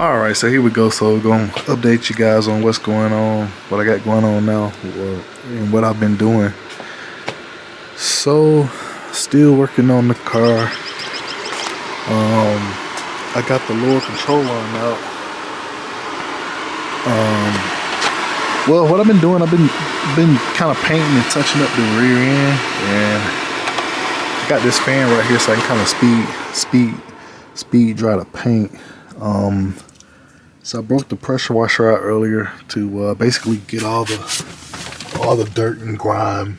Alright, so here we go. So we're going to update you guys on what's going on, what I got going on now, and what I've been doing. So, still working on the car. I got the lower control arm out. Well, what I've been doing, I've been kind of painting and touching up the rear end, and I got this fan right here so I can kind of speed dry the paint. So I broke the pressure washer out earlier to basically get all the dirt and grime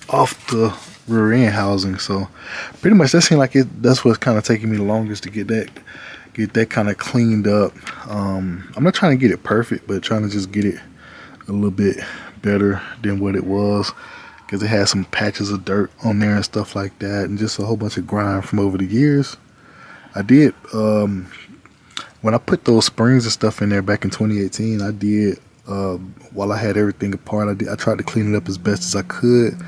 off the rear end housing. So pretty much that seemed like that's what's kind of taking me the longest to get that kind of cleaned up. I'm not trying to get it perfect, but trying to just get it a little bit better than what it was, because it had some patches of dirt on there and stuff like that, and just a whole bunch of grime from over the years. I did when I put those springs and stuff in there back in 2018, I did while I had everything apart, I tried to clean it up as best as I could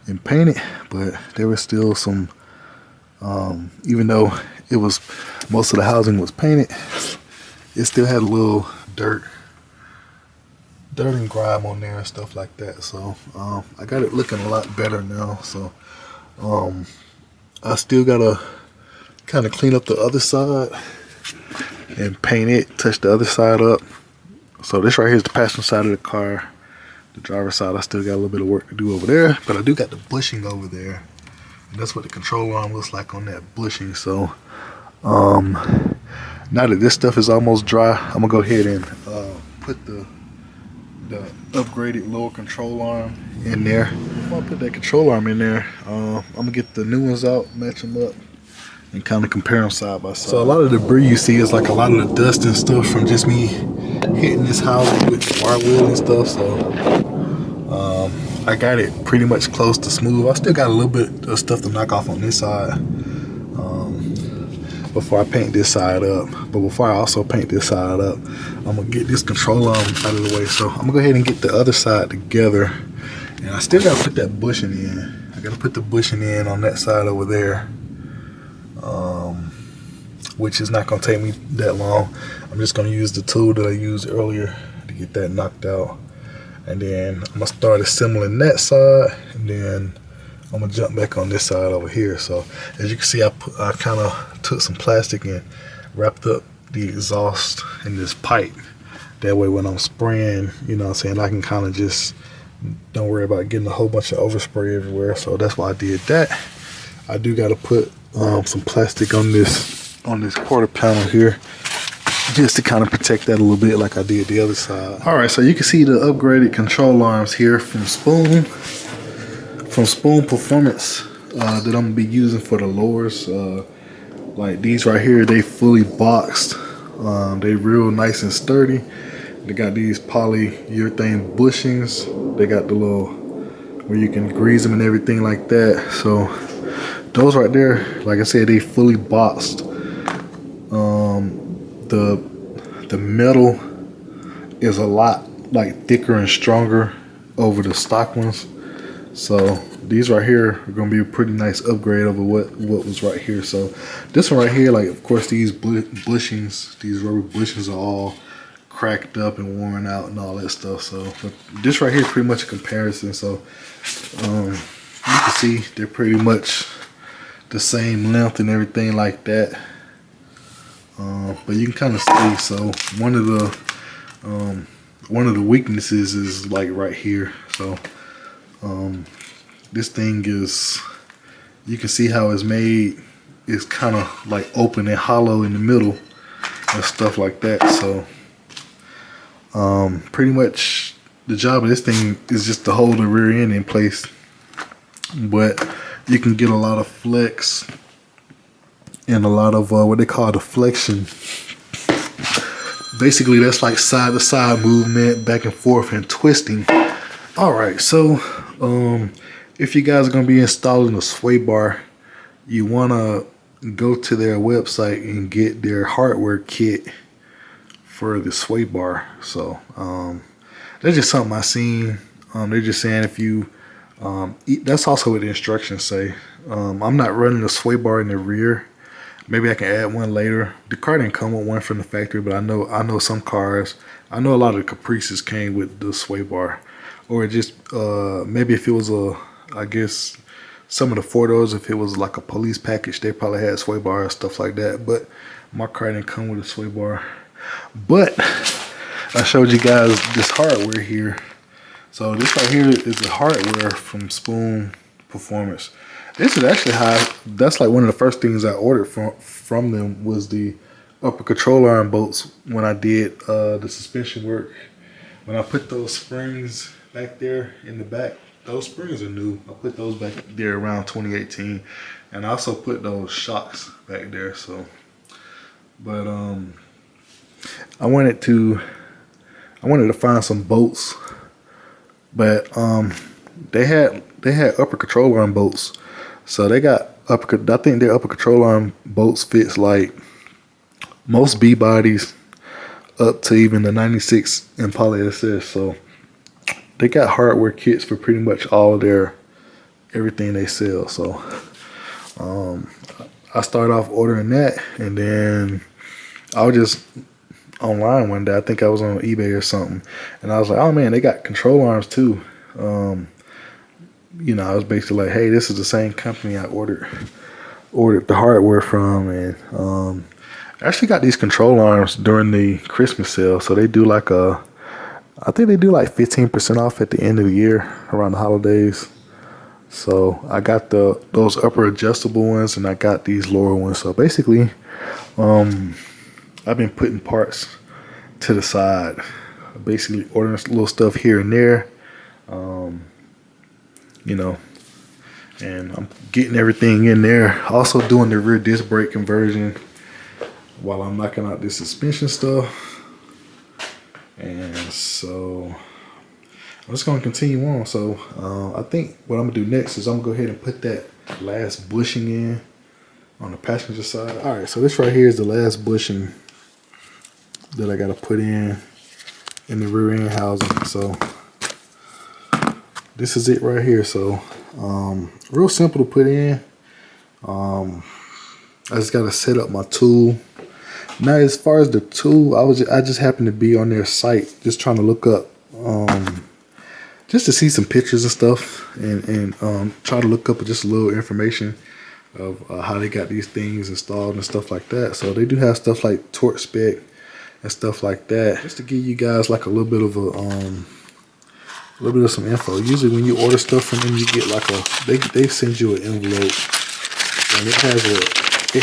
and paint it, but there was still some even though it was most of the housing was painted, it still had a little dirt and grime on there and stuff like that. So I got it looking a lot better now. So I still gotta kind of clean up the other side and paint it, touch the other side up. So this right here is the passenger side of the car. The driver's side, I still got a little bit of work to do over there, but I do got the bushing over there, and that's what the control arm looks like on that bushing. So now that this stuff is almost dry, I'm gonna go ahead and put the upgraded lower control arm in there. Before I put that control arm in there, I'm gonna get the new ones out, match them up, and kind of compare them side by side. So a lot of the debris you see is like a lot of the dust and stuff from just me hitting this housing with the wire wheel and stuff. So I got it pretty much close to smooth. I still got a little bit of stuff to knock off on this side before I paint this side up. But before I also paint this side up, I'm gonna get this control arm out of the way. So I'm gonna go ahead and get the other side together, and I still gotta put that bushing in. I gotta put the bushing in on that side over there, which is not gonna take me that long. I'm just gonna use the tool that I used earlier to get that knocked out, and then I'm gonna start assembling that side, and then I'm gonna jump back on this side over here. So as you can see, I kind of took some plastic and wrapped up the exhaust in this pipe. That way when I'm spraying, you know what I'm saying, I can kind of just don't worry about getting a whole bunch of overspray everywhere. So that's why I did that. I do got to put some plastic on this quarter panel here, just to kind of protect that a little bit like I did the other side. All right, so you can see the upgraded control arms here from Sphon Performance that I'm gonna be using for the lowers. Like these right here, they fully boxed. They real nice and sturdy. They got these polyurethane bushings. They got the little where you can grease them and everything like that. So those right there, like I said, they fully boxed. The metal is a lot like thicker and stronger over the stock ones. So these right here are gonna be a pretty nice upgrade over what was right here. So this one right here, like of course these bushings, these rubber bushings are all cracked up and worn out and all that stuff. So but this right here is pretty much a comparison. So you can see they're pretty much the same length and everything like that. But you can kind of see, so one of the weaknesses is like right here. So this thing is, you can see how it's made. It's kind of like open and hollow in the middle and stuff like that. So pretty much the job of this thing is just to hold the rear end in place, but you can get a lot of flex and a lot of what they call deflection. Basically that's like side to side movement, back and forth and twisting. All right, so if you guys are going to be installing a sway bar, you want to go to their website and get their hardware kit for the sway bar. So that's just something I seen. They're just saying if you that's also what the instructions say. I'm not running a sway bar in the rear. Maybe I can add one later. The car didn't come with one from the factory, but I know some cars. I know a lot of the Caprices came with the sway bar, or it just maybe if it was I guess some of the 4-doors, if it was like a police package, they probably had sway bar and stuff like that. But my car didn't come with a sway bar. But I showed you guys this hardware here. So this right here is the hardware from Sphon Performance. This is actually that's like one of the first things I ordered from them was the upper control arm bolts when I did the suspension work. When I put those springs back there in the back, those springs are new. I put those back there around 2018. And I also put those shocks back there. So, but I wanted to find some bolts, but they had upper control arm bolts. So they got I think their upper control arm bolts fits like most B bodies up to even the 96 Impala SS. So they got hardware kits for pretty much all of everything they sell. So I started off ordering that, and then I was just online one day. I think I was on eBay or something, and I was like, oh man, they got control arms too. You know, I was basically like, hey, this is the same company I ordered the hardware from, and I actually got these control arms during the Christmas sale. So they do like I think they do like 15% off at the end of the year around the holidays. So I got those upper adjustable ones, and I got these lower ones. So basically, I've been putting parts to the side, basically ordering little stuff here and there. You know, and I'm getting everything in there. Also doing the rear disc brake conversion while I'm knocking out this suspension stuff. And so I'm just going to continue on. So I think what I'm going to do next is I'm going to go ahead and put that last bushing in on the passenger side. All right, so this right here is the last bushing that I got to put in the rear end housing. So this is it right here. So real simple to put in. I just got to set up my tool. Now, as far as the tool, I just happened to be on their site just trying to look up just to see some pictures and stuff, and try to look up just a little information of how they got these things installed and stuff like that. So they do have stuff like torque spec and stuff like that, just to give you guys like a little bit of some info. Usually when you order stuff from them, you get like they send you an envelope, and it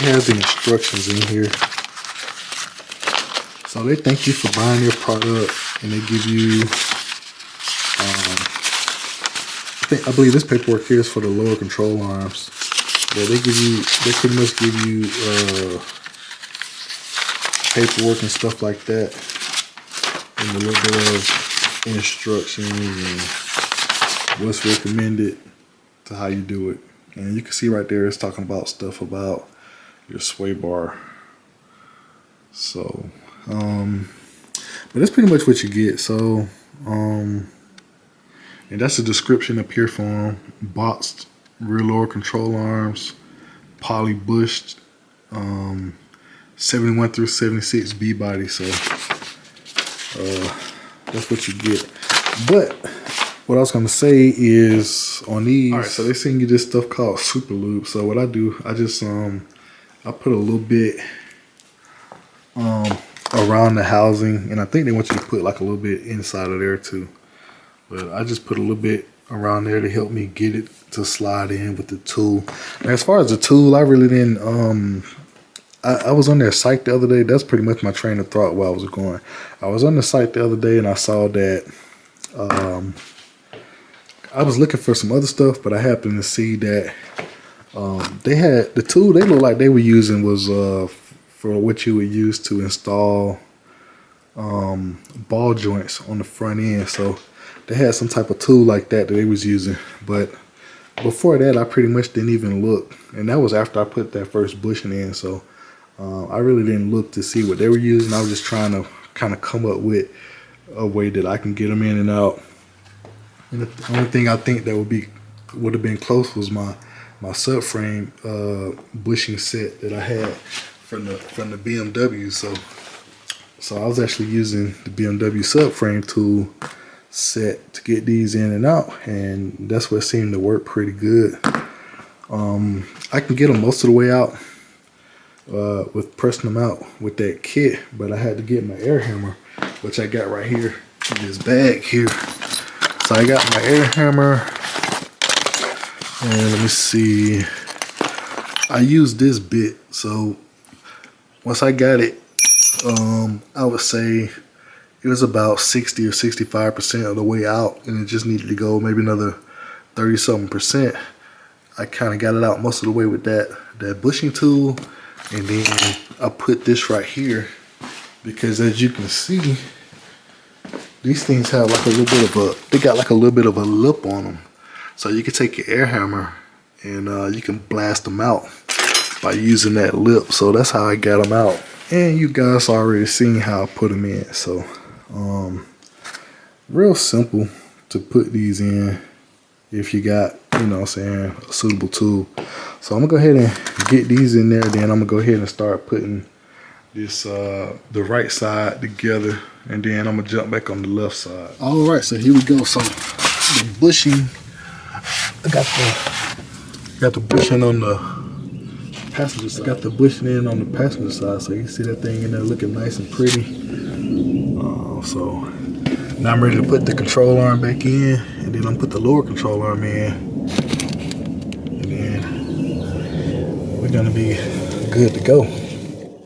has the instructions in here. So they thank you for buying their product, and they give you I believe this paperwork here is for the lower control arms. Yeah, they pretty much give you paperwork and stuff like that, and a little bit of instructions and what's recommended to how you do it. And you can see right there it's talking about stuff about your sway bar. So but that's pretty much what you get. So and that's the description up here for them. Boxed rear lower control arms, poly bushed 71 through 76 B body. So that's what you get. But what I was gonna say is on these, all right, so they send you this stuff called super lube. So what I do, I just I put a little bit around the housing, and I think they want you to put like a little bit inside of there too. But I just put a little bit around there to help me get it to slide in with the tool. Now, as far as the tool, I really didn't I was on their site the other day. That's pretty much my train of thought while I was going. I was on the site the other day, and I saw that I was looking for some other stuff, but I happened to see that they had the tool they looked like they were using was for what you would use to install ball joints on the front end. So they had some type of tool like that they was using. But before that, I pretty much didn't even look, and that was after I put that first bushing in. So I really didn't look to see what they were using. I was just trying to kind of come up with a way that I can get them in and out. And the only thing I think that would have been close was my my subframe bushing set that I had from the BMW. So I was actually using the BMW subframe tool set to get these in and out, and that's what seemed to work pretty good. I can get them most of the way out with pressing them out with that kit, but I had to get my air hammer, which I got right here in this bag here. So I got my air hammer, and let me see, I used this bit. So once I got it, I would say it was about 60 or 65% of the way out, and it just needed to go maybe another 30 something percent. I kind of got it out most of the way with that bushing tool, and then I put this right here because, as you can see, these things have like a little bit of they got like a little bit of a lip on them. So you can take your air hammer and you can blast them out by using that lip. So that's how I got them out. And you guys already seen how I put them in. So real simple to put these in if you got, you know what I'm saying, a suitable tool. So I'm gonna go ahead and get these in there, then I'm gonna go ahead and start putting this the right side together, and then I'm gonna jump back on the left side. All right, so here we go. So the bushing, I got the bushing on the passenger side. I got the bushing in on the passenger side, so you can see that thing in there looking nice and pretty. So now I'm ready to put the control arm back in, and then I'm gonna put the lower control arm in, and then we're gonna be good to go.